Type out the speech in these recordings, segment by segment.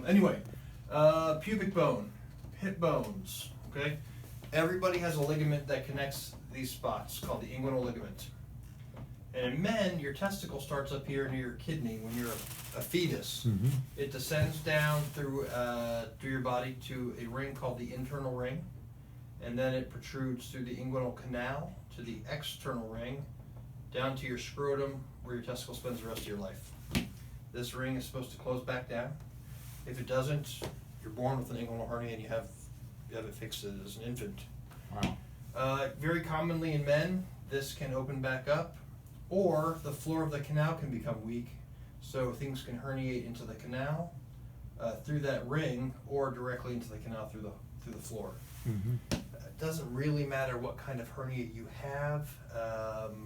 Anyway, pubic bone, hip bones, okay? Everybody has a ligament that connects these spots called the inguinal ligament. And in men, your testicle starts up here near your kidney when you're a fetus. Mm-hmm. It descends down through your body to a ring called the internal ring, and then it protrudes through the inguinal canal to the external ring, down to your scrotum, where your testicle spends the rest of your life. This ring is supposed to close back down. If it doesn't, you're born with an inguinal hernia and you have it fixed as an infant. Wow. Very commonly in men, this can open back up, or the floor of the canal can become weak, so things can herniate into the canal through that ring, or directly into the canal through the floor. Mm-hmm. It doesn't really matter what kind of hernia you have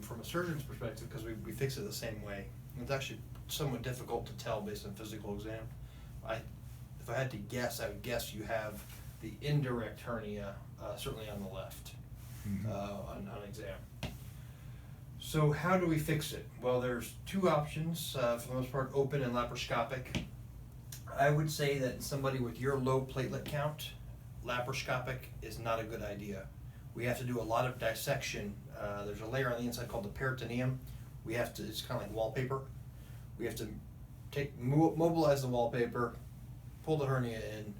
from a surgeon's perspective, because we fix it the same way. It's actually somewhat difficult to tell based on physical exam. If I had to guess, I would guess you have the indirect hernia, certainly on the left, Mm-hmm. on exam. So how do we fix it? Well, there's two options, for the most part, open and laparoscopic. I would say that in somebody with your low platelet count, laparoscopic is not a good idea. We have to do a lot of dissection. There's a layer on the inside called the peritoneum. It's kind of like wallpaper. We have to mobilize the wallpaper, pull the hernia in,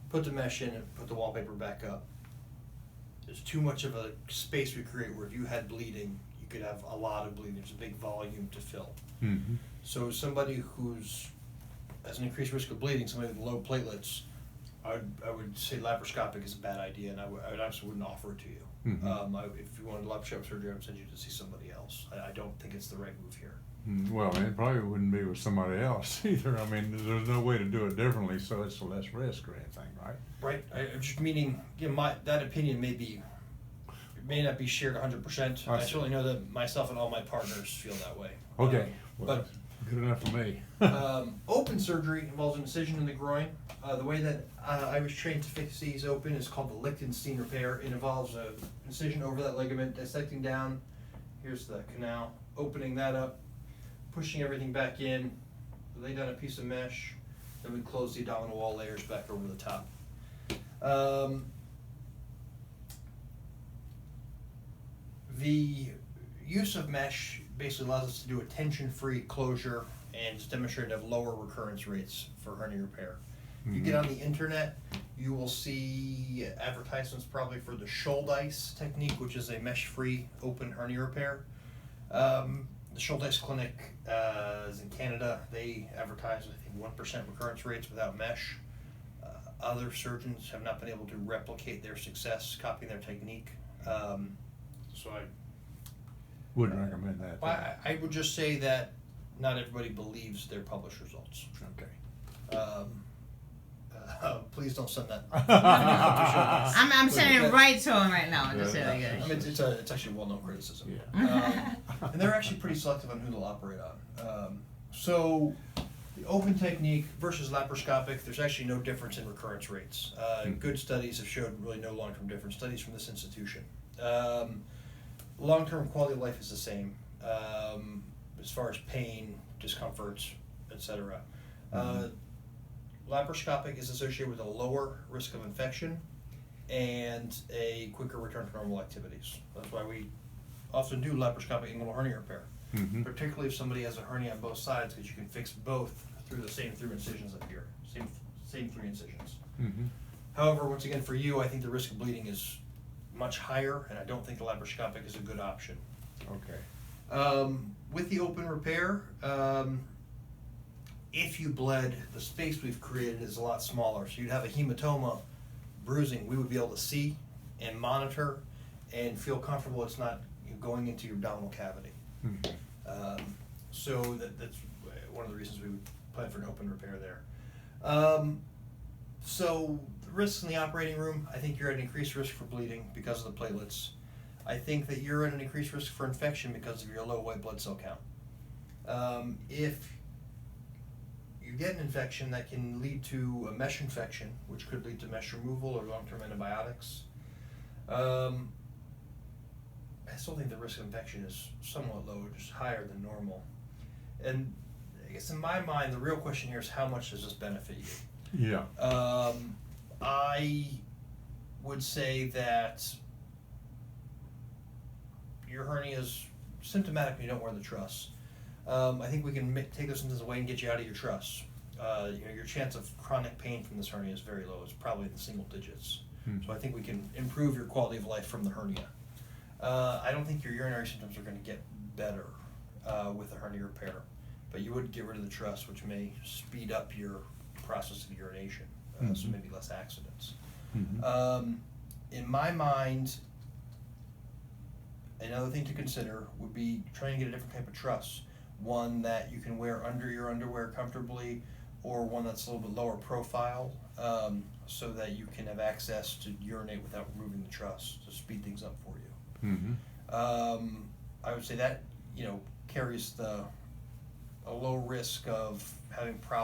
put the mesh in, and put the wallpaper back up. There's too much of a space we create where if you had bleeding, you could have a lot of bleeding. There's a big volume to fill. Mm-hmm. So somebody who's has an increased risk of bleeding, somebody with low platelets, I would say laparoscopic is a bad idea, and I absolutely wouldn't offer it to you. Mm-hmm. If you wanted laparoscopic surgery, I would send you to see somebody else. I don't think it's the right move here. Well, it probably wouldn't be with somebody else either. I mean, there's no way to do it differently, so it's less risk or anything, right? Right. I'm just meaning, that opinion may not be shared 100%. I certainly know that myself and all my partners feel that way. Okay. But good enough for me. open surgery involves an incision in the groin. The way that I was trained to fix these open is called the Lichtenstein repair. It involves an incision over that ligament, dissecting down. Here's the canal, opening that up, pushing everything back in, lay down a piece of mesh, then we close the abdominal wall layers back over the top. The use of mesh basically allows us to do a tension-free closure and is demonstrated to have lower recurrence rates for hernia repair. If you get on the internet, you will see advertisements probably for the Schuldeis technique, which is a mesh-free open hernia repair. The Schuldeis Clinic is in Canada. They advertise, I think, 1% recurrence rates without mesh. Other surgeons have not been able to replicate their success copying their technique. So I Wouldn't recommend that. I would just say that not everybody believes their published results. Okay. Please don't send that. I'm sending it right to him right now. Just Yeah, say yeah. like I mean, it's actually well-known criticism. Yeah. And they're actually pretty selective on who they'll operate on. So the open technique versus laparoscopic, there's actually no difference in recurrence rates. Good studies have showed really no long-term difference, studies from this institution. Long-term quality of life is the same as far as pain, discomfort, etc. Laparoscopic is associated with a lower risk of infection and a quicker return to normal activities. That's why we often do laparoscopic inguinal hernia repair, particularly if somebody has a hernia on both sides, because you can fix both through the same 3 incisions up here, same 3 incisions. However, once again, for you, I think the risk of bleeding is much higher, and I don't think the laparoscopic is a good option. Okay. With the open repair, if you bled, the space we've created is a lot smaller. So you'd have a hematoma, bruising, we would be able to see and monitor and feel comfortable it's not going into your abdominal cavity. So that's one of the reasons we would plan for an open repair there. So the risks in the operating room, I think you're at an increased risk for bleeding because of the platelets. I think that you're at an increased risk for infection because of your low white blood cell count. If you get an infection, that can lead to a mesh infection, which could lead to mesh removal or long-term antibiotics. I still think the risk of infection is somewhat low, just higher than normal. And I guess in my mind, the real question here is how much does this benefit you? Yeah. I would say that your hernia is symptomatic when you don't wear the truss. I think we can take those symptoms away and get you out of your truss. Your chance of chronic pain from this hernia is very low. It's probably in the single digits. So I think we can improve your quality of life from the hernia. I don't think your urinary symptoms are going to get better with a hernia repair, but you would get rid of the truss, which may speed up your process of urination, so maybe less accidents. In my mind, another thing to consider would be trying to get a different type of truss. One that you can wear under your underwear comfortably, or one that's a little bit lower profile, so that you can have access to urinate without removing the truss to speed things up for you. I would say that carries a low risk of having problems